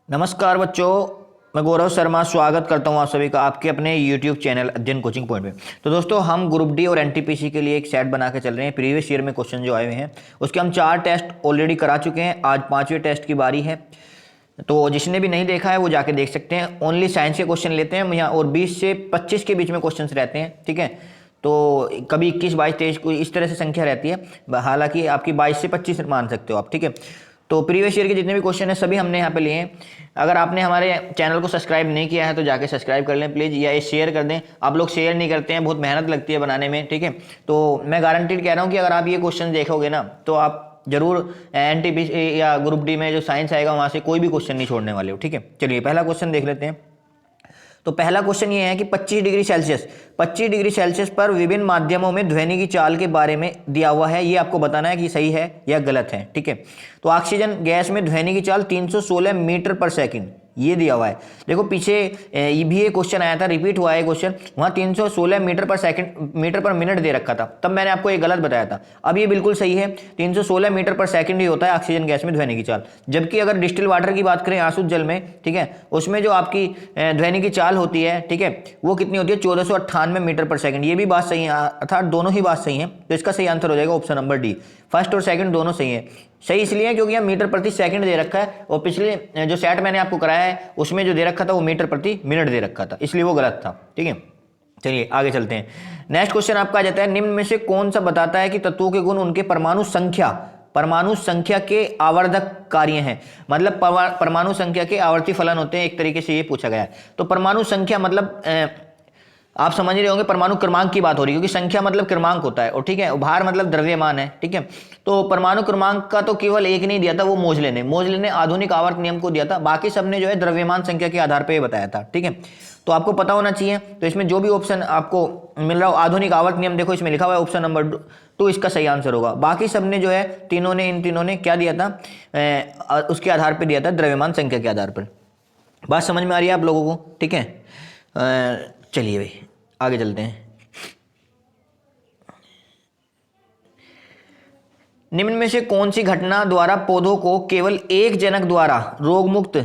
नमस्कार बच्चों, मैं गौरव शर्मा स्वागत करता हूं आप सभी का आपके अपने YouTube चैनल अध्ययन कोचिंग पॉइंट में। तो दोस्तों, हम ग्रुप डी और एनटीपीसी के लिए एक सेट बना के चल रहे हैं। प्रीवियस ईयर में क्वेश्चन जो आए हुए हैं उसके हम 4 टेस्ट ऑलरेडी करा चुके हैं। आज 5वें टेस्ट की बारी है, तो जिसने भी नहीं देखा है वो जाके देख सकते हैं। ओनली साइंस के क्वेश्चन लेते हैं यहाँ और 20 से 25 के बीच में क्वेश्चन रहते हैं, ठीक है। तो कभी 21, 22, 23 को इस तरह से संख्या रहती है, हालांकि आपकी 22 से 25 मान सकते हो आप, ठीक है। तो प्रीवियस ईयर के जितने भी क्वेश्चन हैं सभी हमने यहाँ पे लिए हैं। अगर आपने हमारे चैनल को सब्सक्राइब नहीं किया है तो जाके सब्सक्राइब कर लें प्लीज़, या ये शेयर कर दें। आप लोग शेयर नहीं करते हैं, बहुत मेहनत लगती है बनाने में, ठीक है। तो मैं गारंटीड कह रहा हूँ कि अगर आप ये क्वेश्चन देखोगे ना तो आप जरूर एनटीपीसी या ग्रुप डी में जो साइंस आएगा वहाँ से कोई भी क्वेश्चन नहीं छोड़ने वाले हो, ठीक है। चलिए पहला क्वेश्चन देख लेते हैं। तो पहला क्वेश्चन ये है कि 25 डिग्री सेल्सियस पर विभिन्न माध्यमों में ध्वनि की चाल के बारे में दिया हुआ है। ये आपको बताना है कि सही है या गलत है, ठीक है। तो ऑक्सीजन गैस में ध्वनि की चाल 316 मीटर पर सेकंड ये दिया हुआ है। देखो पीछे ये भी एक क्वेश्चन आया था, रिपीट हुआ है क्वेश्चन, वहाँ 316 मीटर पर मिनट दे रखा था, तब मैंने आपको ये गलत बताया था। अब ये बिल्कुल सही है, 316 मीटर पर सेकंड ही होता है ऑक्सीजन गैस में ध्वनि की चाल। जबकि अगर डिस्टिल वाटर की बात करें, आशुद्ध जल में, ठीक है, उसमें जो आपकी ध्वनि की चाल होती है, ठीक है, वो कितनी होती है 1498 मीटर पर सेकंड। ये भी बात सही है, अर्थात दोनों ही बात सही है। तो इसका सही आंसर हो जाएगा ऑप्शन नंबर डी। फर्स्ट और सेकंड दोनों सही है। सही इसलिए है क्योंकि यहाँ मीटर प्रति सेकंड दे रखा है और पिछले जो सेट मैंने आपको कराया है उसमें जो दे रखा था वो मीटर प्रति मिनट दे रखा था, इसलिए वो गलत था, ठीक है। चलिए आगे चलते हैं। नेक्स्ट क्वेश्चन आपका आ जाता है, निम्न में से कौन सा बताता है कि तत्वों के गुण उनके परमाणु संख्या के आवर्धक कार्य हैं। मतलब परमाणु संख्या के आवर्ती फलन होते हैं, एक तरीके से ये पूछा गया है। तो परमाणु संख्या मतलब आप समझ रहे होंगे परमाणु क्रमांक की बात हो रही है, क्योंकि संख्या मतलब क्रमांक होता है, और ठीक है, भार मतलब द्रव्यमान है, ठीक है। तो परमाणु क्रमांक का तो केवल एक नहीं दिया था, वो मोजले ने आधुनिक आवर्त नियम को दिया था। बाकी सबने जो है द्रव्यमान संख्या के आधार पर बताया था, ठीक है। तो आपको पता होना चाहिए। तो इसमें जो भी ऑप्शन आपको मिल रहा हो, आधुनिक आवर्त नियम, देखो इसमें लिखा हुआ है ऑप्शन नंबर 2 इसका सही आंसर होगा। बाकी सबने जो है इन तीनों ने क्या दिया था, उसके आधार पर दिया था, द्रव्यमान संख्या के आधार पर। बात समझ में आ रही है आप लोगों को, ठीक है। चलिए भाई आगे चलते हैं। निम्न में से कौन सी घटना द्वारा पौधों को केवल एक जनक द्वारा रोगमुक्त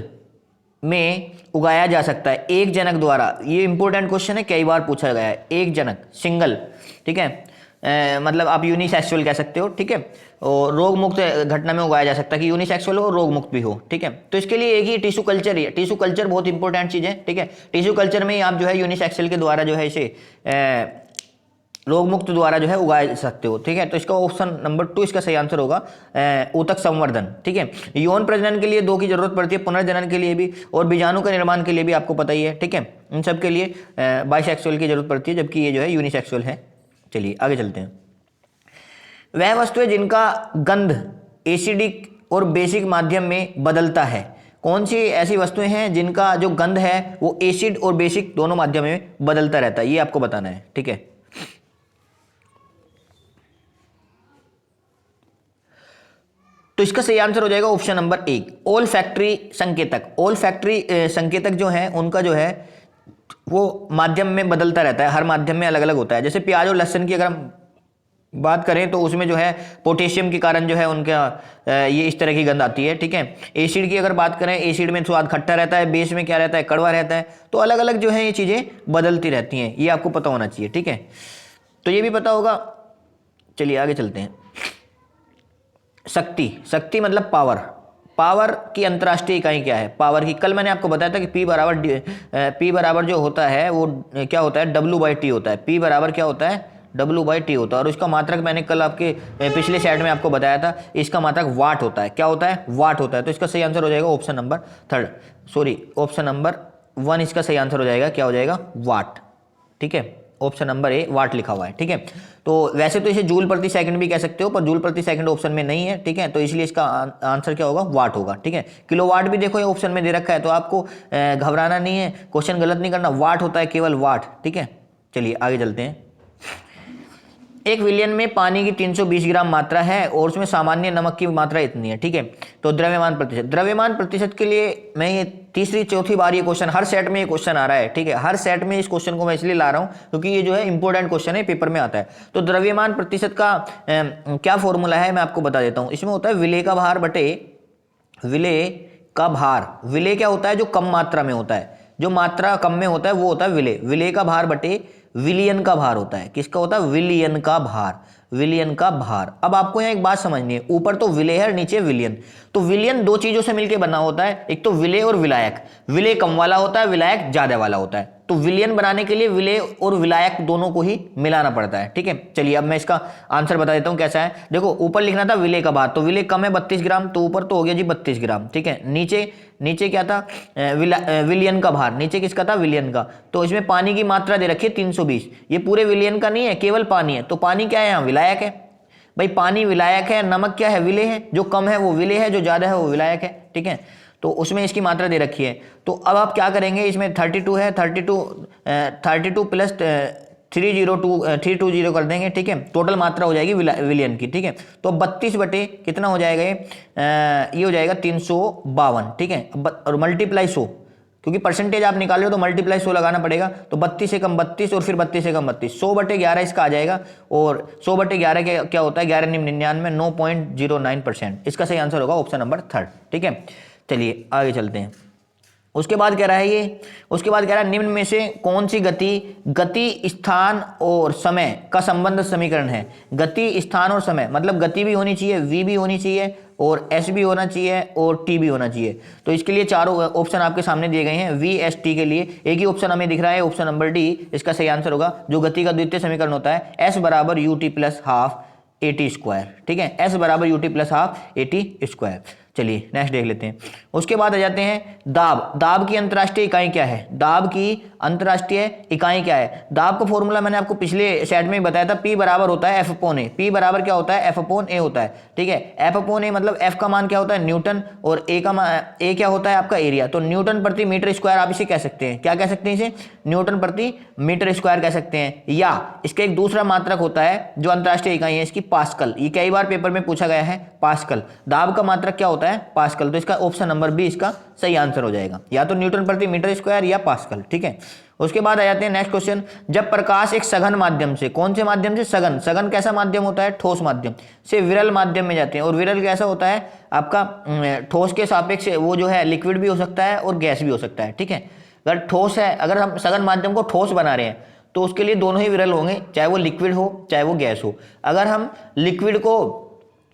में उगाया जा सकता है। एक जनक द्वारा, ये इंपॉर्टेंट क्वेश्चन है, कई बार पूछा गया है। एक जनक, सिंगल, ठीक है, मतलब आप यूनिसेक्सुअल कह सकते हो, ठीक है। और रोग मुक्त घटना में उगाया जा सकता है कि यूनिसेक्सुअल हो, रोग मुक्त भी हो, ठीक है। तो इसके लिए एक ही टिश्यू कल्चर ही है। टिश्यू कल्चर बहुत इंपॉर्टेंट चीज़ है, ठीक है। टिश्यू कल्चर में ही आप जो है यूनिसेक्सुअल के द्वारा जो है इसे रोग मुक्त द्वारा जो है उगाए सकते हो, ठीक है। तो इसका ऑप्शन नंबर 2 इसका सही आंसर होगा, ऊतक संवर्धन, ठीक है। यौन प्रजनन के लिए 2 की जरूरत पड़ती है, पुनर्जनन के लिए भी, और बीजाणु का निर्माण के लिए भी आपको पता ही है, ठीक है। इन सब के लिए बाइसेक्सुअल की जरूरत पड़ती है, जबकि ये जो है यूनिसेक्सुअल है। चलिए आगे चलते हैं। वह वस्तु है जिनका गंध एसिडिक और बेसिक माध्यम में बदलता है। कौन सी ऐसी वस्तुएं हैं जिनका जो गंध है वो एसिड और बेसिक दोनों माध्यम में बदलता रहता है, ये आपको बताना है, ठीक है। तो इसका सही आंसर हो जाएगा ऑप्शन नंबर 1, ओल फैक्ट्री संकेतक। ओल फैक्ट्री संकेतक जो है उनका जो है वो माध्यम में बदलता रहता है, हर माध्यम में अलग अलग होता है। जैसे प्याज और लहसुन की अगर हम बात करें तो उसमें जो है पोटेशियम के कारण जो है उनका ये इस तरह की गंध आती है, ठीक है। एसिड की अगर बात करें, एसिड में स्वाद खट्टा रहता है, बेस में क्या रहता है, कड़वा रहता है। तो अलग अलग जो है ये चीज़ें बदलती रहती हैं, ये आपको पता होना चाहिए, ठीक है। तो ये भी पता होगा। चलिए आगे चलते हैं। शक्ति मतलब पावर की अंतर्राष्ट्रीय इकाई क्या है। पावर की कल मैंने आपको बताया था कि P बराबर जो होता है वो क्या होता है, W/T होता है। P बराबर क्या होता है, W/T होता है। और उसका मात्रक मैंने कल आपके पिछले स्लाइड में आपको बताया था, इसका मात्रक वाट होता है। क्या होता है, वाट होता है। तो इसका सही आंसर हो जाएगा ऑप्शन नंबर 1 इसका सही आंसर हो जाएगा, क्या हो जाएगा, वाट, ठीक है। ऑप्शन नंबर ए वाट लिखा हुआ है, ठीक है। तो वैसे तो इसे जूल प्रति सेकंड भी कह सकते हो, पर जूल प्रति सेकंड ऑप्शन में नहीं है, ठीक है। तो इसलिए इसका आंसर क्या होगा, वाट होगा, ठीक है। किलोवाट भी देखो ये ऑप्शन में दे रखा है, तो आपको घबराना नहीं है, क्वेश्चन गलत नहीं करना, वाट होता है, केवल वाट, ठीक है। चलिए आगे चलते हैं। 1 विलियन में पानी की 320 ग्राम मात्रा है और उसमें सामान्य नमक की मात्रा इतनी है, ठीक है। तो द्रव्यमान प्रतिशत के लिए मैं ये तीसरी चौथी बार ये क्वेश्चन, हर सेट में ये क्वेश्चन आ रहा है, ठीक है। हर सेट में इस क्वेश्चन को मैं इसलिए ला रहा हूँ क्योंकि ये जो है इंपॉर्टेंट क्वेश्चन है, पेपर में आता है। तो द्रव्यमान प्रतिशत का क्या फॉर्मूला है मैं आपको बता देता हूँ। इसमें होता है विलेय का भार बटे विलेय का भार, विलेय क्या होता है, जो कम मात्रा में होता है, जो मात्रा कम में होता है वो होता है विलेय। विलेय का भार बटे विलियन का भार होता है। किसका होता है, विलियन का भार, विलियन का भार। अब आपको यहाँ एक बात समझनी है, ऊपर तो विलेय है, नीचे विलियन। तो विलियन दो चीजों से मिलकर बना होता है, एक तो विलेय और विलायक। विलेय कम वाला होता है, विलायक ज्यादा वाला होता है। तो विलियन बनाने के लिए विलेय और विलायक दोनों को ही मिलाना पड़ता है। ठीक है, चलिए अब मैं इसका आंसर बता देता हूं कैसा है। देखो ऊपर लिखना था विलेय का भार, तो विलेय कम है 32 ग्राम, तो ऊपर तो हो गया जी 32 ग्राम। ठीक है, नीचे नीचे क्या था, विलियन का भार, नीचे किसका था, विलियन का। तो इसमें पानी की मात्रा दे रखी है 320, ये पूरे विलियन का नहीं है, केवल पानी है। तो पानी क्या है यहाँ, विलायक है भाई, पानी विलायक है। नमक क्या है, विलेय है। जो कम है वो विलेय है, जो ज्यादा है वो विलायक है। ठीक है, तो उसमें इसकी मात्रा दे रखी है। तो अब आप क्या करेंगे, इसमें 32 है, 32 प्लस 320 कर देंगे। ठीक है, टोटल मात्रा हो जाएगी विलियन की। ठीक है, तो 32 बटे कितना हो जाएगा ये हो जाएगा 352। ठीक है, और मल्टीप्लाई 100, क्योंकि परसेंटेज आप निकाल रहे हो तो मल्टीप्लाई 100 लगाना पड़ेगा। तो 32 से कम 32 और फिर 32 से कम 32, 100 बटे 11 इसका आ जाएगा। और 100 बटे 11 क्या होता है, 11×99, 9.09%। इसका सही आंसर होगा ऑप्शन नंबर 3। ठीक है, चलिए आगे चलते हैं। उसके बाद कह रहा है ये, उसके बाद कह रहा है निम्न में से कौन सी गति स्थान और समय का संबंध समीकरण है। गति स्थान और समय मतलब गति भी होनी चाहिए, v भी होनी चाहिए, और s भी होना चाहिए, और t भी होना चाहिए। तो इसके लिए चारों ऑप्शन आपके सामने दिए गए हैं। v s t के लिए एक ही ऑप्शन हमें दिख रहा है, ऑप्शन नंबर डी इसका सही आंसर होगा। जो गति का द्वितीय समीकरण होता है, s बराबर ut plus half AT square. ठीक है, s बराबर ut plus half AT square. चलिए नेक्स्ट देख लेते हैं। उसके बाद आ जाते हैं दाब। दाब की अंतर्राष्ट्रीय इकाई क्या है, दाब की अंतर्राष्ट्रीय इकाई क्या है। दाब का फॉर्मूला मैंने आपको पिछले सेट में बताया था, P बराबर होता है F/A। P बराबर क्या होता है, F/A होता है। ठीक है, F/A मतलब F का मान क्या होता है, न्यूटन, और A का मान, A क्या होता है आपका एरिया। तो न्यूटन प्रति मीटर स्क्वायर आप इसे कह सकते हैं। क्या कह सकते हैं इसे, न्यूटन प्रति मीटर स्क्वायर कह सकते हैं। या इसका एक दूसरा मात्रक होता है जो अंतर्राष्ट्रीय इकाई है इसकी, पास्कल। ये कई बार पेपर में पूछा गया है, पास्कल। दाब का मात्रक क्या होता है, पास्कल। तो इसका ऑप्शन नंबर बी इसका सही आंसर हो जाएगा, या तो न्यूटन प्रति मीटर स्क्वायर या पास्कल। ठीक है, उसके बाद आ जाते हैं नेक्स्ट क्वेश्चन। जब प्रकाश एक सघन माध्यम से, कौन से माध्यम से, सघन। सघन कैसा माध्यम होता है, ठोस माध्यम से विरल माध्यम में जाते हैं। और विरल कैसा होता है आपका, ठोस के सापेक्ष वो जो है लिक्विड भी हो सकता है और गैस भी हो सकता है। ठीक है, अगर ठोस है, अगर हम सघन माध्यम को ठोस बना रहे हैं तो उसके लिए दोनों ही विरल होंगे, चाहे वो लिक्विड हो चाहे वो गैस हो। अगर हम लिक्विड को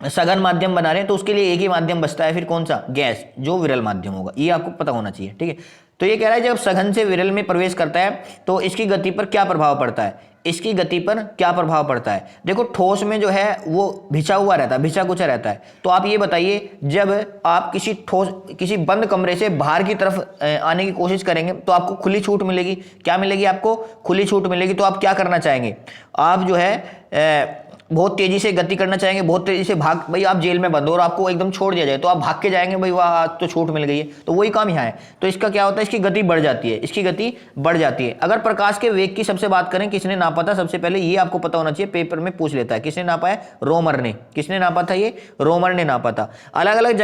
सघन माध्यम बना रहे हैं तो उसके लिए एक ही माध्यम बचता है, फिर कौन सा, गैस, जो विरल माध्यम होगा। ये आपको पता होना चाहिए। ठीक है, तो ये कह रहा है जब सघन से विरल में प्रवेश करता है तो इसकी गति पर क्या प्रभाव पड़ता है, इसकी गति पर क्या प्रभाव पड़ता है। देखो ठोस में जो है वो भिंचा हुआ रहता है, भिंचा कुचा रहता है। तो आप ये बताइए, जब आप किसी बंद कमरे से बाहर की तरफ आने की कोशिश करेंगे तो आपको खुली छूट मिलेगी। क्या मिलेगी आपको, खुली छूट मिलेगी। तो आप क्या करना चाहेंगे, आप जो है बहुत तेजी से गति करना चाहेंगे, बहुत तेजी से भाग, भाई आप जेल में बंद हो और आपको एकदम छोड़ दिया जाए तो आप भाग के जाएंगे, भाई वाह तो छूट मिल गई है। तो वही काम यहाँ है। तो इसका क्या होता है, इसकी गति बढ़ जाती है, इसकी गति बढ़ जाती है। अगर प्रकाश के वेग की सबसे बात करें, किसने नापा था, सबसे पहले ये आपको पता होना चाहिए, पेपर में पूछ लेता है। किसने नापा है, रोमर ने। किसने नापा था, ये रोमर ने नापा था। अलग अलग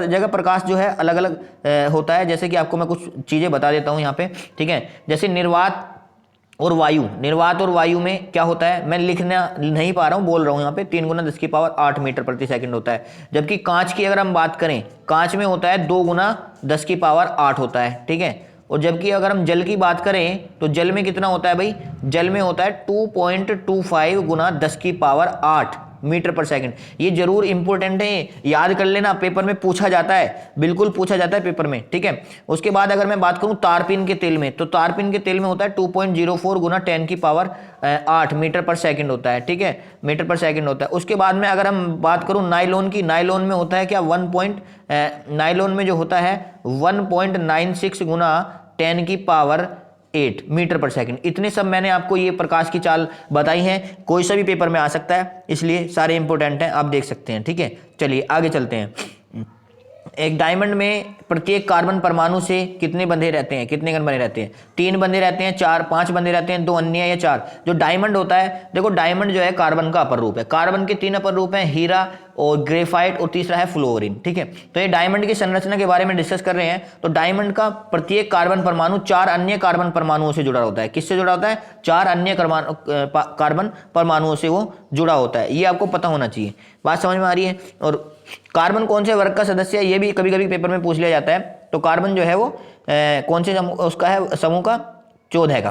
जगह प्रकाश जो है अलग अलग होता है। जैसे कि आपको मैं कुछ चीजें बता देता हूँ यहाँ पे। ठीक है, जैसे निर्वात और वायु, निर्वात और वायु में क्या होता है, मैं लिखना नहीं पा रहा हूँ, बोल रहा हूँ यहाँ पे, 3 × 10⁸ मीटर प्रति सेकंड होता है। जबकि कांच की अगर हम बात करें, कांच में होता है 2 × 10⁸ होता है। ठीक है, और जबकि अगर हम जल की बात करें तो जल में कितना होता है भाई, जल में होता है 2.25 × 10⁸ मीटर पर सेकंड। ये जरूर इंपॉर्टेंट है, याद कर लेना, पेपर में पूछा जाता है, बिल्कुल पूछा जाता है पेपर में। ठीक है, उसके बाद अगर मैं बात करूं तारपीन के तेल में, तो तारपीन के तेल में होता है 2.04 × 10⁸ मीटर पर सेकंड होता है। ठीक है, मीटर पर सेकंड होता है। उसके बाद में अगर हम बात करूं नायलॉन की, नायलॉन में होता है क्या, नायलॉन में जो होता है 1.96 × 10⁸ मीटर पर सेकंड। इतने सब मैंने आपको ये प्रकाश की चाल बताई है, कोई सा भी पेपर में आ सकता है, इसलिए सारे इंपॉर्टेंट हैं, आप देख सकते हैं। ठीक है, चलिए आगे चलते हैं। एक डायमंड में प्रत्येक कार्बन परमाणु से कितने बंधे रहते हैं, कितने कण बने रहते हैं, 3 बंधे रहते हैं, 4, 5 बंधे रहते हैं, 2 अन्य या 4। जो डायमंड होता है, देखो डायमंड जो है कार्बन का अपर रूप है। कार्बन के 3 अपर रूप हैं, हीरा और ग्रेफाइट, और तीसरा है फ्लोरीन। ठीक है, तो ये डायमंड की संरचना के बारे में डिस्कस कर रहे हैं। तो डायमंड का प्रत्येक कार्बन परमाणु 4 अन्य कार्बन परमाणुओं से जुड़ा होता है। किससे जुड़ा होता है, 4 अन्य कार्बन परमाणुओं से वो जुड़ा होता है। ये आपको पता होना चाहिए। बात समझ में आ रही है। और कार्बन कौन से वर्ग का सदस्य है, ये भी कभी कभी पेपर में पूछ लिया जाता है। तो कार्बन जो है वो कौन से उसका है, समूह का, 14 का,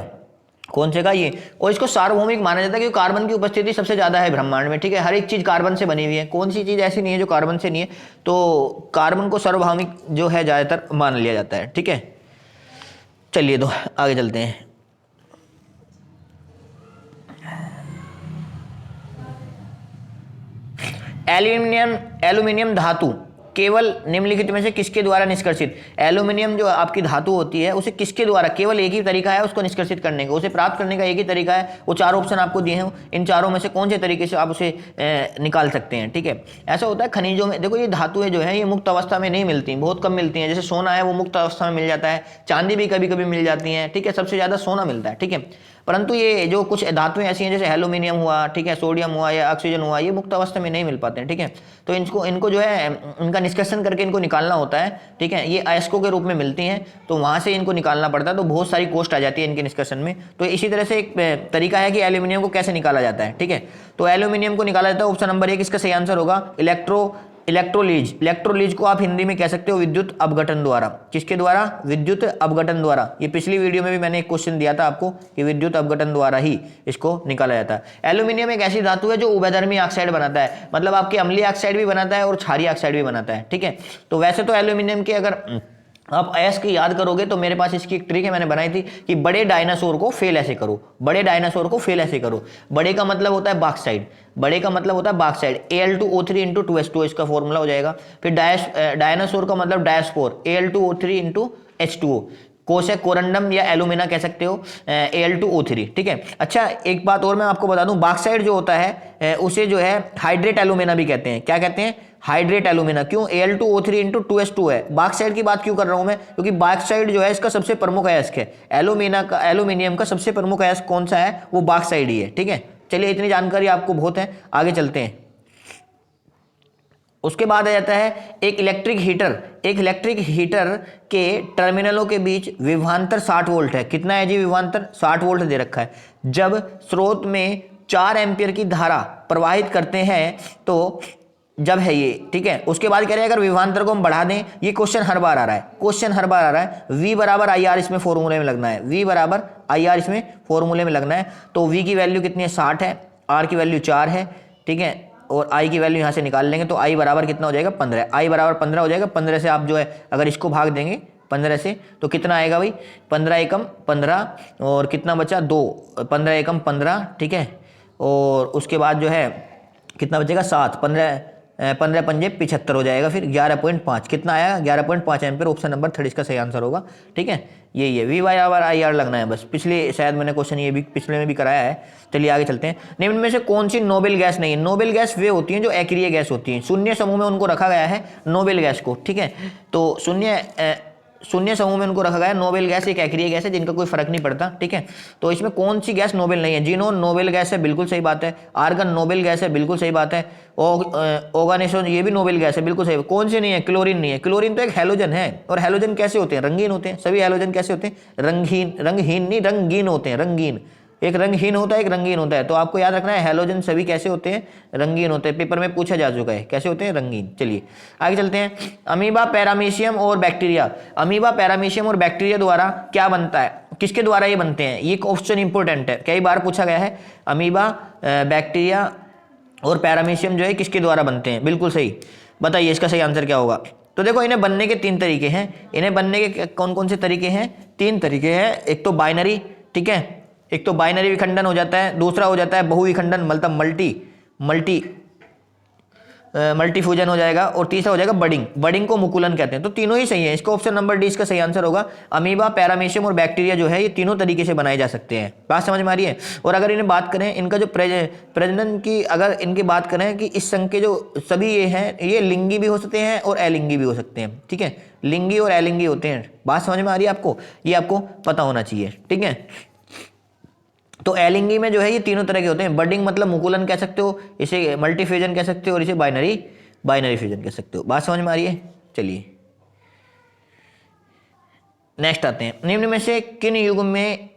कौन से का ये। और इसको सार्वभौमिक माना जाता है क्योंकि कार्बन की उपस्थिति सबसे ज्यादा है ब्रह्मांड में, ठीक है। हर एक चीज कार्बन से बनी हुई है, कौन सी चीज ऐसी नहीं है जो कार्बन से नहीं है। तो कार्बन को सार्वभौमिक जो है ज्यादातर मान लिया जाता है, ठीक है। चलिए तो आगे चलते हैं। एल्यूमिनियम धातु केवल निम्नलिखित में से किसके द्वारा निष्कर्षित। एल्यूमिनियम जो आपकी धातु होती है उसे किसके द्वारा, केवल एक ही तरीका है उसको निष्कर्षित करने का, उसे प्राप्त करने का एक ही तरीका है। वो चार ऑप्शन आपको दिए हैं, इन चारों में से कौन से तरीके से आप उसे निकाल सकते हैं, ठीक है। ऐसा होता है खनिजों में, देखो ये धातुएं जो है ये मुक्त अवस्था में नहीं मिलती, बहुत कम मिलती हैं। जैसे सोना है वो मुक्त अवस्था में मिल जाता है, चांदी भी कभी कभी मिल जाती है, ठीक है। सबसे ज्यादा सोना मिलता है, ठीक है। परंतु ये जो कुछ धातुएं ऐसी हैं जैसे एल्यूमिनियम हुआ, ठीक है, सोडियम हुआ या ऑक्सीजन हुआ, ये मुक्त अवस्था में नहीं मिल पाते हैं, ठीक है। तो इनको जो है इनका निष्कर्षण करके इनको निकालना होता है, ठीक है। ये अयस्कों के रूप में मिलती हैं तो वहां से इनको निकालना पड़ता है, तो बहुत सारी कॉस्ट आ जाती है इनके निष्कर्षण में। तो इसी तरह से एक तरीका है कि एल्यूमिनियम को कैसे निकाला जाता है, ठीक है। तो एल्यूमिनियम को निकाला जाता है, ऑप्शन नंबर 1 इसका सही आंसर होगा इलेक्ट्रोलीज। इलेक्ट्रोलीज को आप हिंदी में कह सकते हो विद्युत अपघटन द्वारा। किसके द्वारा, विद्युत अपघटन द्वारा। ये पिछली वीडियो में भी मैंने एक क्वेश्चन दिया था आपको कि विद्युत अपघटन द्वारा ही इसको निकाला जाता है। एल्यूमिनियम एक ऐसी धातु है जो उभयधर्मी ऑक्साइड बनाता है, मतलब आपके अम्लीय ऑक्साइड भी बनाता है और क्षारीय ऑक्साइड भी बनाता है, ठीक है। तो वैसे तो एल्यूमिनियम के अगर आप अयस्क की याद करोगे तो मेरे पास इसकी एक ट्रिक है, मैंने बनाई थी कि बड़े डायनासोर को फेल ऐसे करो, बड़े डायनासोर को फेल ऐसे करो। बड़े का मतलब होता है बॉक्साइड, बड़े का मतलब होता है बॉक्साइड, Al2O3 इंटू 2H2 इसका फॉर्मूला हो जाएगा। फिर डायनासोर का मतलब डायस्पोर, Al2O3 इंटू H2O। कोश है कोरंडम या एलुमिना कह सकते हो, Al2O3, ठीक है। अच्छा एक बात और मैं आपको बता दूं, बॉक्साइड जो होता है उसे जो है हाइड्रेट एलुमिना भी कहते हैं। क्या कहते हैं, हाइड्रेट एलुमिना। क्यों, Al2O3 इंटू 2H2 है। बॉक्साइड की बात क्यों कर रहा हूं मैं, क्योंकि बॉक्साइड जो है इसका सबसे प्रमुख अयस्क है। एल्यूमिनियम का सबसे प्रमुख अयस्क कौन सा है, वो बॉक्साइड ही है, ठीक है। चलिए इतनी जानकारी आपको बहुत है, आगे चलते हैं। उसके बाद आ जाता है एक इलेक्ट्रिक हीटर। एक इलेक्ट्रिक हीटर के टर्मिनलों के बीच विभवांतर 60 वोल्ट है। कितना है जी विभवांतर, 60 वोल्ट दे रखा है। जब स्रोत में 4 एम्पियर की धारा प्रवाहित करते हैं तो जब है ये, ठीक है। उसके बाद कह रहे हैं अगर विभवांतर को हम बढ़ा दें, ये क्वेश्चन हर बार आ रहा है, क्वेश्चन हर बार आ रहा है। V बराबर IR इसमें फॉर्मूले में लगना है, V बराबर IR इसमें फॉर्मूले में लगना है। तो V की वैल्यू कितनी है, 60 है, R की वैल्यू 4 है, ठीक है। और I की वैल्यू यहाँ से निकाल लेंगे तो I बराबर कितना हो जाएगा, 15। I बराबर 15 हो जाएगा। 15 से आप जो है अगर इसको भाग देंगे 15 से तो कितना आएगा भाई, 15 एकम 15 और कितना बचा 2, 15 एकम 15, ठीक है। और उसके बाद जो है कितना बचेगा 7, 15 पंजे 75 हो जाएगा। फिर 11.5 कितना आया, 11.5 एम्पियर। ऑप्शन नंबर 3 इसका सही आंसर होगा, ठीक है। यही है V बराबर IR लगना है बस। पिछले शायद मैंने क्वेश्चन ये भी पिछले में भी कराया है। चलिए आगे चलते हैं। निम्न में से कौन सी नोबेल गैस नहीं है। नोबेल गैस वे होती हैं जो अक्रिय गैस होती हैं, शून्य समूह में उनको रखा गया है नोबेल गैस को, ठीक है। तो शून्य समूह में उनको रखा गया है। नोबेल गैस एक अक्रिय गैस है जिनका कोई फर्क नहीं पड़ता, ठीक है। तो इसमें कौन सी गैस नोबेल नहीं है, जीनोन नोबेल गैस है, बिल्कुल सही बात है। आर्गन नोबेल गैस है, बिल्कुल सही बात है। ऑर्गेनेशन ये भी नोबेल गैस है, बिल्कुल सही। कौन सी नहीं है, क्लोरीन नहीं है। क्लोरीन तो एक हैलोजन है, और हैलोजन कैसे होते हैं, रंगीन होते हैं। सभी हैलोजन कैसे होते हैं, रंगहीन नहीं रंगीन होते हैं, रंगीन। एक रंगहीन होता है, एक रंगीन होता है। तो आपको याद रखना है हैलोजन सभी कैसे होते हैं, रंगीन होते हैं। पेपर में पूछा जा चुका है कैसे होते हैं, रंगीन। चलिए आगे चलते हैं। अमीबा, पैरामीशियम और बैक्टीरिया। अमीबा, पैरामीशियम और बैक्टीरिया द्वारा क्या बनता है, किसके द्वारा ये बनते हैं, ये क्वेश्चन इंपॉर्टेंट है, कई बार पूछा गया है। अमीबा, बैक्टीरिया और पैरामीशियम जो है किसके द्वारा बनते हैं, बिल्कुल सही। बताइए इसका सही आंसर क्या होगा। तो देखो इन्हें बनने के 3 तरीके हैं। इन्हें बनने के कौन कौन से तरीके हैं, 3 तरीके हैं। एक तो बाइनरी, ठीक है, एक तो बाइनरी विखंडन हो जाता है, दूसरा हो जाता है बहुविखंडन मतलब मल्टी फ्यूजन हो जाएगा, और तीसरा हो जाएगा बडिंग को मुकुलन कहते हैं। तो तीनों ही सही है, इसका ऑप्शन नंबर डी इसका सही आंसर होगा। अमीबा, पैरामीशियम और बैक्टीरिया जो है ये तीनों तरीके से बनाए जा सकते हैं। बात समझ में आ रही है। और अगर इन्हें बात करें, इनका जो प्रजनन की अगर इनकी बात करें कि इस संघ के जो सभी ये हैं, ये लिंगी भी हो सकते हैं और अलिंगी भी हो सकते हैं, ठीक है। लिंगी और अलिंगी होते हैं। बात समझ में आ रही है आपको, ये आपको पता होना चाहिए, ठीक है। तो एलिंगी में जो है ये तीनों तरह के होते हैं। बडिंग मतलब मुकुलन कह सकते हो, इसे मल्टी फ्यूजन कह सकते हो, और इसे बाइनरी फ्यूजन कह सकते हो। बात समझ में आ रही है। चलिए नेक्स्ट आते हैं। निम्न में से किन युग्म में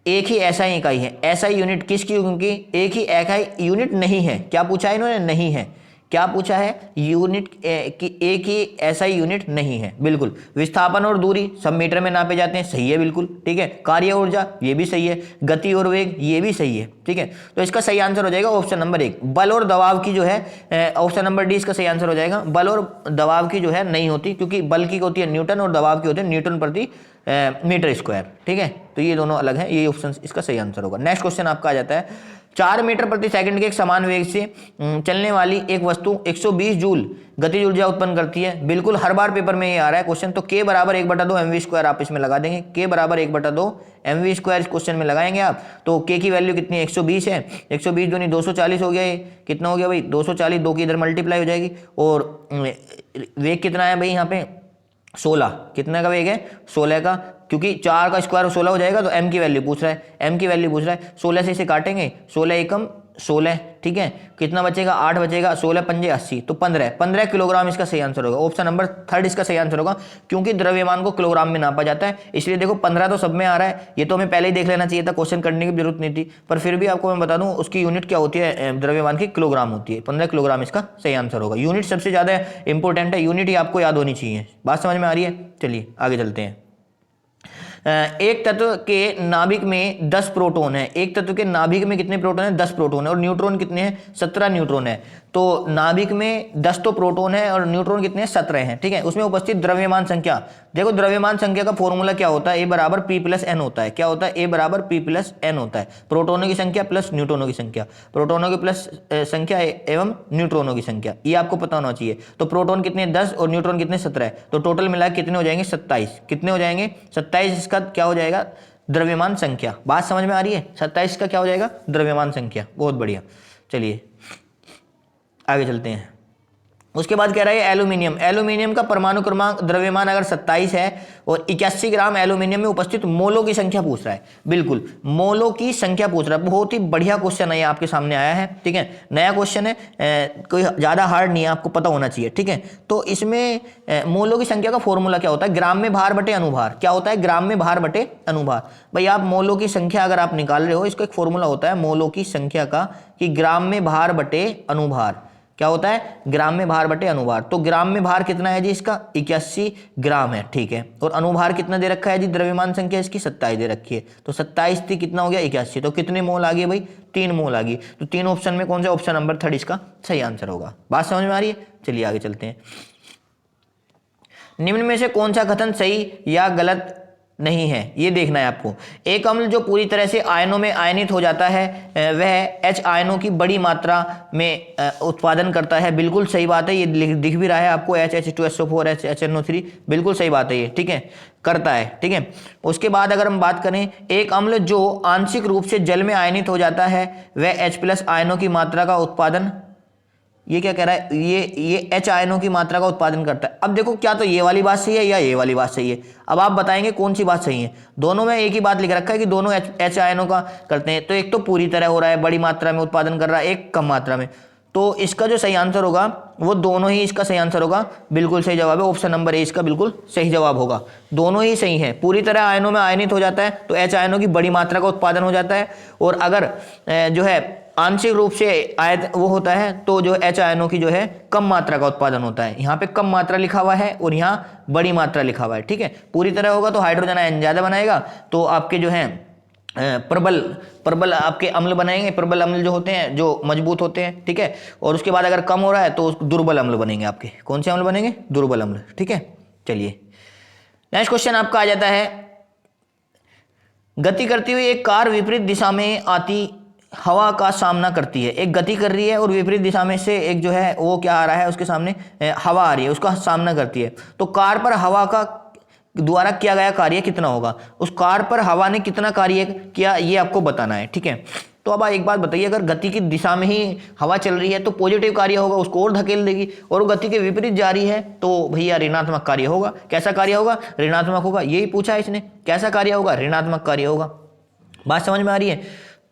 एक ही एसआई इकाई है। एसआई यूनिट किसकी युग्म की एक ही एसआई यूनिट नहीं है। क्या पूछा है इन्होंने, नहीं है। क्या पूछा है, यूनिट की ए की एसआई यूनिट नहीं है, बिल्कुल। विस्थापन और दूरी सब मीटर में नापे जाते हैं, सही है बिल्कुल, ठीक है। कार्य ऊर्जा ये भी सही है, गति और वेग ये भी सही है, ठीक है। तो इसका सही आंसर हो जाएगा ऑप्शन नंबर 1। बल और दबाव की जो है ऑप्शन नंबर डी इसका सही आंसर हो जाएगा। बल और दबाव की जो है नहीं होती, क्योंकि बल की होती है न्यूटन और दबाव की होती है न्यूटन प्रति मीटर स्क्वायर, ठीक है। तो ये दोनों अलग हैं, ये ऑप्शन इसका सही आंसर होगा। नेक्स्ट क्वेश्चन आपका आ जाता है, 4 मीटर प्रति सेकंड के एक समान वेग से चलने वाली एक वस्तु 120 जूल गतिज ऊर्जा उत्पन्न करती है। बिल्कुल हर बार पेपर में ये आ रहा है क्वेश्चन। तो k बराबर 1/2 mv² आप इसमें लगा देंगे, k बराबर 1/2 mv² इस क्वेश्चन में लगाएंगे आप। तो k की वैल्यू कितनी है, 120 है, 120 दूनी 240 हो गया, ये कितना हो गया भाई 240, 2 की इधर मल्टीप्लाई हो जाएगी। और वेग कितना है भाई यहाँ पे 16, कितने का वेग है 16 का, क्योंकि 4 का स्क्वायर 16 हो जाएगा। तो m की वैल्यू पूछ रहा है, m की वैल्यू पूछ रहा है, 16 से इसे काटेंगे, 16 एकम 16, ठीक है। कितना बचेगा 8 बचेगा, 16 पंजे 80, तो 15 किलोग्राम इसका सही आंसर होगा। ऑप्शन नंबर 3 इसका सही आंसर होगा, क्योंकि द्रव्यमान को किलोग्राम में नापा जाता है, इसलिए देखो 15 तो सब में आ रहा है। ये तो हमें पहले ही देख लेना चाहिए था, क्वेश्चन करने की जरूरत नहीं थी, पर फिर भी आपको मैं बता दूं उसकी यूनिट क्या होती है, द्रव्यमान की किलोग्राम होती है। 15 किलोग्राम इसका सही आंसर होगा। यूनिट सबसे ज्यादा इंपॉर्टेंट है, यूनिट ही आपको याद होनी चाहिए। बात समझ में आ रही है? चलिए आगे चलते हैं। एक तत्व के नाभिक में 10 प्रोटॉन है। एक तत्व के नाभिक में कितने प्रोटॉन है, 10 प्रोटॉन है। और न्यूट्रॉन कितने हैं, 17 न्यूट्रॉन है। तो नाभिक में 10 तो प्रोटॉन है और न्यूट्रॉन कितने हैं, 17 हैं, ठीक है। उसमें उपस्थित द्रव्यमान संख्या, देखो द्रव्यमान संख्या का फॉर्मूला क्या होता है, ए बराबर पी प्लस एन होता है। क्या होता है, ए बराबर पी प्लस एन होता है। प्रोटोनों की संख्या प्लस न्यूट्रॉनों की संख्या, प्रोटोनों की प्लस संख्या एवं न्यूट्रॉनों की संख्या, ये आपको पता होना चाहिए। तो प्रोटॉन कितने 10 और न्यूट्रॉन कितने 17 है, तो टोटल मिला कितने हो जाएंगे 27। कितने हो जाएंगे 27, इसका क्या हो जाएगा द्रव्यमान संख्या। बात समझ में आ रही है? 27 का क्या हो जाएगा द्रव्यमान संख्या। बहुत बढ़िया, चलिए आगे चलते हैं। उसके बाद कह रहा है एल्यूमिनियम, एल्यूमिनियम का परमाणु क्रमांक द्रव्यमान अगर 27 है और 81 ग्राम एल्यूमिनियम में उपस्थित मोलों की संख्या पूछ रहा है। बिल्कुल मोलों की संख्या पूछ रहा है। बहुत ही बढ़िया क्वेश्चन है, ये आपके सामने आया है, ठीक है। नया क्वेश्चन है, कोई ज्यादा हार्ड नहीं है, आपको पता होना चाहिए, ठीक है। तो इसमें मोलों की संख्या का फॉर्मूला क्या होता है, ग्राम में भार बटे अनुभार। क्या होता है, ग्राम में भार बटे अनुभार। भाई आप मोलों की संख्या अगर आप निकाल रहे हो, इसका एक फॉर्मूला होता है मोलों की संख्या का, कि ग्राम में भार बटे अनुभार। क्या होता है, ग्राम में भार बटे अनुभार। तो ग्राम में भार कितना है जी इसका 81 ग्राम है, ठीक है। और अनुभार कितना दे रखा है जी, द्रव्यमान संख्या इसकी 27 दे रखी है। तो 27 थी, कितना हो गया 81, तो कितने मोल आ गए भाई 3 मोल आ गई। तो 3 ऑप्शन में कौन सा ऑप्शन नंबर 3 इसका सही आंसर होगा। बात समझ में आ रही है? चलिए आगे चलते हैं। निम्न में से कौन सा कथन सही या गलत नहीं है, ये देखना है आपको। एक अम्ल जो पूरी तरह से आयनों में आयनित हो जाता है वह H आयनों की बड़ी मात्रा में उत्पादन करता है। बिल्कुल सही बात है, ये दिख भी रहा है आपको, HH2SO4 HNO3, बिल्कुल सही बात है ये, ठीक है, करता है, ठीक है। उसके बाद अगर हम बात करें, एक अम्ल जो आंशिक रूप से जल में आयनित हो जाता है वह H+ आयनों की मात्रा का उत्पादन, ये क्या कह रहा है, ये H आयनों की मात्रा का उत्पादन करता है। अब देखो क्या तो ये वाली बात सही है या ये वाली बात सही है, अब आप बताएंगे कौन सी बात सही है। दोनों में एक ही बात लिख रखा है कि दोनों H आयनों का करते हैं। तो एक तो पूरी तरह हो रहा है, बड़ी मात्रा में उत्पादन कर रहा है, एक कम मात्रा में। तो इसका जो सही आंसर होगा वो दोनों ही इसका सही आंसर होगा। बिल्कुल सही जवाब है ऑप्शन नंबर ए, इसका बिल्कुल सही जवाब होगा। दोनों ही सही है, पूरी तरह आयनों में आयनित हो जाता है तो H आयनों की बड़ी मात्रा का उत्पादन हो जाता है, और अगर जो है आंशिक रूप से आयत वो होता है तो जो H आयनों की जो है कम मात्रा का उत्पादन होता है। यहाँ पे कम मात्रा लिखा हुआ है और यहाँ बड़ी मात्रा लिखा हुआ है, ठीक है। पूरी तरह होगा तो हाइड्रोजन आयन ज्यादा बनाएगा, तो आपके जो है प्रबल आपके अम्ल बनाएंगे। प्रबल अम्ल जो होते हैं जो मजबूत होते हैं, ठीक है। और उसके बाद अगर कम हो रहा है तो दुर्बल अम्ल बनेंगे आपके। कौन से अम्ल बनेंगे, दुर्बल अम्ल, ठीक है। चलिए नेक्स्ट क्वेश्चन आपका आ जाता है, गति करती हुई एक कार विपरीत दिशा में आती हवा का सामना करती है। एक गति कर रही है और विपरीत दिशा में से एक जो है वो क्या आ रहा है, उसके सामने हवा आ रही है, उसका सामना करती है। तो कार पर हवा का द्वारा किया गया कार्य कितना होगा, उस कार पर हवा ने कितना कार्य किया, ये आपको बताना है, ठीक है। तो अब एक बात बताइए, अगर गति की दिशा में ही हवा चल रही है तो पॉजिटिव कार्य होगा, उसको और धकेल देगी, और गति के विपरीत जा रही है तो भैया ऋणात्मक कार्य होगा। कैसा कार्य होगा, ऋणात्मक होगा। यही पूछा है इसने, कैसा कार्य होगा, ऋणात्मक कार्य होगा। बात समझ में आ रही है?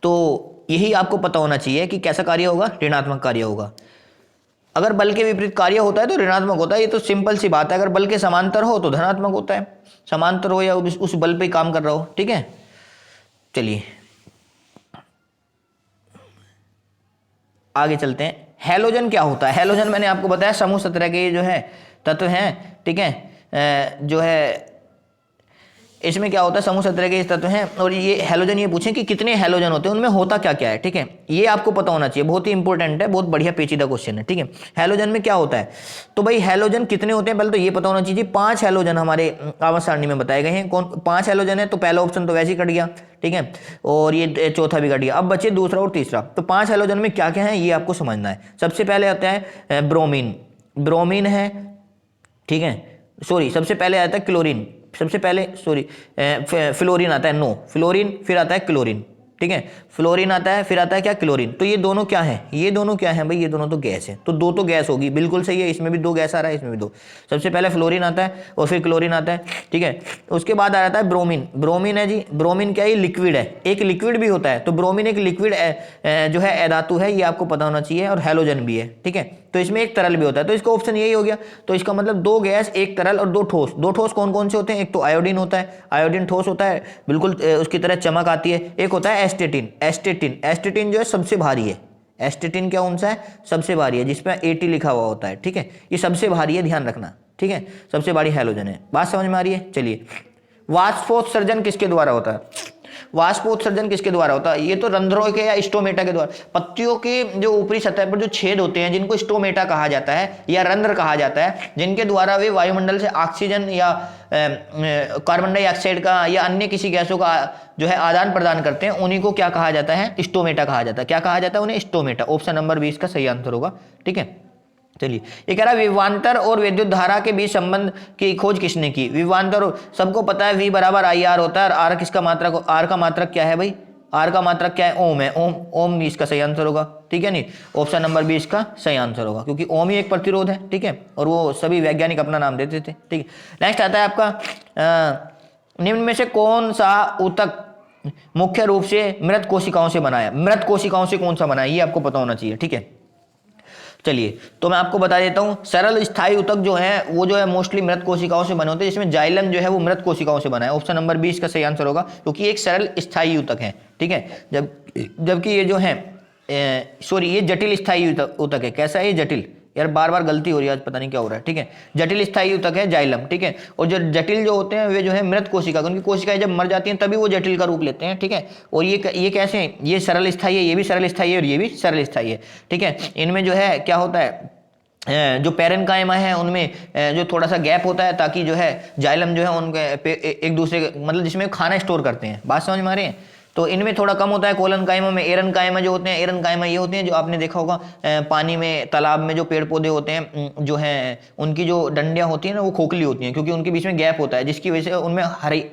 तो यही आपको पता होना चाहिए कि कैसा कार्य होगा, ऋणात्मक कार्य होगा। अगर बल के विपरीत कार्य होता है तो ऋणात्मक होता है, ये तो सिंपल सी बात है। अगर बल के समांतर हो तो धनात्मक होता है, समांतर हो या उस बल पे काम कर रहा हो, ठीक है। चलिए आगे चलते हैं। हैलोजन क्या होता है? हैलोजन मैंने आपको बताया समूह 17 के जो है तत्व हैं, ठीक है, जो है इसमें क्या होता है, समूह 17 के तत्व हैं। और ये हैलोजन, ये पूछें कि कितने हैलोजन होते हैं, उनमें होता क्या क्या है, ठीक है, ये आपको पता होना चाहिए, बहुत ही इंपॉर्टेंट है, बहुत बढ़िया पेचीदा क्वेश्चन है, ठीक है। हैलोजन में क्या होता है, तो भाई हैलोजन कितने होते हैं पहले तो ये पता होना चाहिए। 5 हैलोजन हमारे आवर्त सारणी में बताए गए हैं। कौन 5 हैलोजन है, तो पहला ऑप्शन तो वैसे ही कट गया, ठीक है, और ये चौथा भी कट गया। अब बचे दूसरा और तीसरा। तो 5 हैलोजन में क्या क्या है ये आपको समझना है। सबसे पहले आता है ब्रोमीन, ब्रोमीन है, ठीक है, सॉरी सबसे पहले आता है क्लोरीन, सबसे पहले सॉरी फ्लोरीन आता है, नो फ्लोरीन, फिर आता है क्लोरीन, ठीक है, फ्लोरीन आता है, फिर आता है क्या, क्लोरीन। तो ये दोनों क्या है, ये दोनों क्या है भाई, ये दोनों तो गैस है, तो दो तो गैस होगी, बिल्कुल सही है, इसमें भी 2 गैस आ रहा है, इसमें भी 2। सबसे पहले फ्लोरीन आता है और फिर क्लोरीन आता है, ठीक है। उसके बाद आ जाता है ब्रोमीन, ब्रोमीन है जी, ब्रोमीन क्या है, लिक्विड है, एक लिक्विड भी होता है, तो ब्रोमीन एक लिक्विड जो है अधातु है, ये आपको पता होना चाहिए, और हैलोजन भी है, ठीक है। तो इसमें एक तरल भी होता है, तो इसका ऑप्शन यही हो गया। तो इसका मतलब 2 गैस, 1 तरल और 2 ठोस। 2 ठोस कौन कौन से होते हैं, एक तो आयोडीन होता है, आयोडीन ठोस होता है, बिल्कुल उसकी तरह चमक आती है। एक होता है एस्टेटिन, एस्टेटिन, एस्टेटिन जो है सबसे भारी है, एस्टेटिन क्या कौन सा है, सबसे भारी है, जिसमें 80 लिखा हुआ होता है, ठीक है, ये सबसे भारी है, ध्यान रखना, ठीक है, सबसे बड़ी हैलोजन है। बात समझ में आ रही है? चलिए, वाष्पोत्सर्जन किसके द्वारा होता है, वाष्पोत्सर्जन किसके द्वारा होता है, ये तो रंध्रों के या स्टोमेटा के द्वारा। पत्तियों के जो ऊपरी सतह पर जो छेद होते हैं, जिनको स्टोमेटा कहा जाता है या रंध्र कहा जाता है, जिनके द्वारा वे वायुमंडल से ऑक्सीजन या कार्बन डाइऑक्साइड का या अन्य किसी गैसों का जो है आदान प्रदान करते हैं, उन्हीं को क्या कहा जाता है, स्टोमेटा कहा जाता है। क्या कहा जाता है उन्हें, स्टोमेटा। ऑप्शन नंबर 20 का सही आंसर होगा, ठीक है। चलिए, ये कह रहा है विभवांतर और विद्युत धारा के बीच संबंध की खोज किसने की। विभवांतर सबको पता है, V बराबर IR होता है, और आर किसका मात्रक, आर का मात्रक क्या है भाई, आर का मात्रक क्या है, ओम है, ओम, ओम इसका सही आंसर होगा, ठीक है। नहीं, ऑप्शन नंबर 20 का सही आंसर होगा, क्योंकि ओम ही एक प्रतिरोध है, ठीक है, और वो सभी वैज्ञानिक अपना नाम देते थे, ठीक है। नेक्स्ट आता है आपका निम्न में से कौन सा ऊतक मुख्य रूप से मृत कोशिकाओं से बना है। मृत कोशिकाओं से कौन सा बना है, ये आपको पता होना चाहिए, ठीक है। चलिए, तो मैं आपको बता देता हूं, सरल स्थायी ऊतक जो है वो जो है मोस्टली मृत कोशिकाओं से बने होते हैं, जिसमें जाइलम जो है वो मृत कोशिकाओं से बना है। ऑप्शन नंबर 20 का सही आंसर होगा, क्योंकि एक सरल स्थायी ऊतक है, ठीक है। जबकि ये जो है सॉरी ये जटिल स्थायी ऊतक है। कैसा है ये, जटिल, यार बार बार गलती हो रही है आज, पता नहीं क्या हो रहा है, ठीक है। जटिल स्थायी ऊतक है जाइलम, ठीक है। और जो जटिल जो होते हैं वे जो है मृत कोशिका, उनकी कोशिकाएं जब मर जाती हैं तभी वो जटिल का रूप लेते हैं, ठीक है। और ये कैसे हैं, ये सरल स्थायी है, ये भी सरल स्थायी है, और ये भी सरल स्थायी है, ठीक है। इनमें जो है क्या होता है, जो पैरेन्काइमा है उनमें जो थोड़ा सा गैप होता है, ताकि जो है जाइलम जो है उनके एक दूसरे मतलब जिसमें खाना स्टोर करते हैं। बात समझ में आ रही है? तो इनमें थोड़ा कम होता है। कोलन कायमा में, एरन कायमा जो होते हैं, एरन कायमा ये होते हैं जो आपने देखा होगा पानी में, तालाब में जो पेड़ पौधे होते हैं जो हैं उनकी जो डंडियां होती हैं ना वो खोखली होती हैं, क्योंकि उनके बीच में गैप होता है, जिसकी वजह से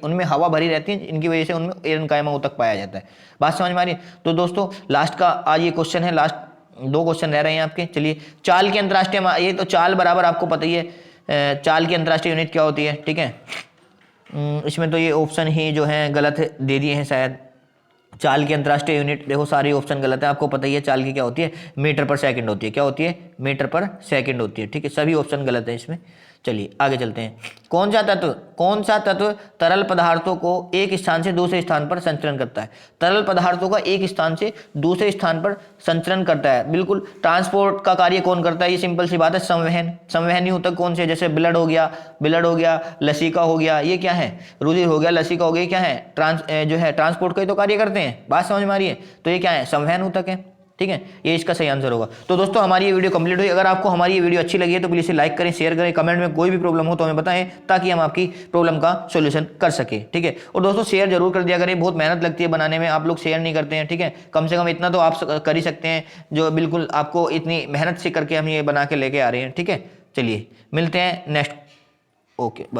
उनमें हवा भरी रहती है, इनकी वजह से उनमें एरन कायमा ऊतक पाया जाता है। बात समझ में आ रही है? तो दोस्तों लास्ट का आज ये क्वेश्चन है, लास्ट 2 क्वेश्चन रह रहे हैं आपके। चलिए, चाल की अंतर्राष्ट्रीय, ये तो चाल बराबर आपको पता ही है, चाल की अंतर्राष्ट्रीय यूनिट क्या होती है, ठीक है। इसमें तो ये ऑप्शन ही जो है गलत दे दिए हैं शायद। चाल की अंतर्राष्ट्रीय यूनिट, देखो सारी ऑप्शन गलत है, आपको पता ही है चाल की क्या होती है, मीटर पर सेकंड होती है। क्या होती है, मीटर पर सेकंड होती है, ठीक है। सभी ऑप्शन गलत है इसमें। चलिए आगे चलते हैं। कौन सा तत्व तरल पदार्थों को एक स्थान से दूसरे स्थान पर संचरण करता है। तरल पदार्थों का एक स्थान से दूसरे स्थान पर संचरण करता है, बिल्कुल। ट्रांसपोर्ट का कार्य कौन करता है, ये सिंपल सी बात है, संवहन। संवहनी ऊतक कौन से, जैसे ब्लड हो गया, लसिका हो गया, ये क्या है, रुधिर हो गया, लसिका हो गया, क्या है, जो है ट्रांसपोर्ट का ही तो कार्य करते हैं। बात समझ में आ रही है? तो ये क्या है, संवहन ऊतक है, ठीक है, ये इसका सही आंसर होगा। तो दोस्तों हमारी ये वीडियो कंप्लीट हुई। अगर आपको हमारी ये वीडियो अच्छी लगी है तो प्लीज़ इसे लाइक करें, शेयर करें, कमेंट में कोई भी प्रॉब्लम हो तो हमें बताएं, ताकि हम आपकी प्रॉब्लम का सॉल्यूशन कर सके, ठीक है। और दोस्तों शेयर जरूर कर दिया करें, बहुत मेहनत लगती है बनाने में, आप लोग शेयर नहीं करते हैं, ठीक है। कम से कम इतना तो आप कर ही सकते हैं, जो बिल्कुल आपको इतनी मेहनत से करके हम ये बना के लेके आ रहे हैं, ठीक है। चलिए मिलते हैं नेक्स्ट, ओके बाय।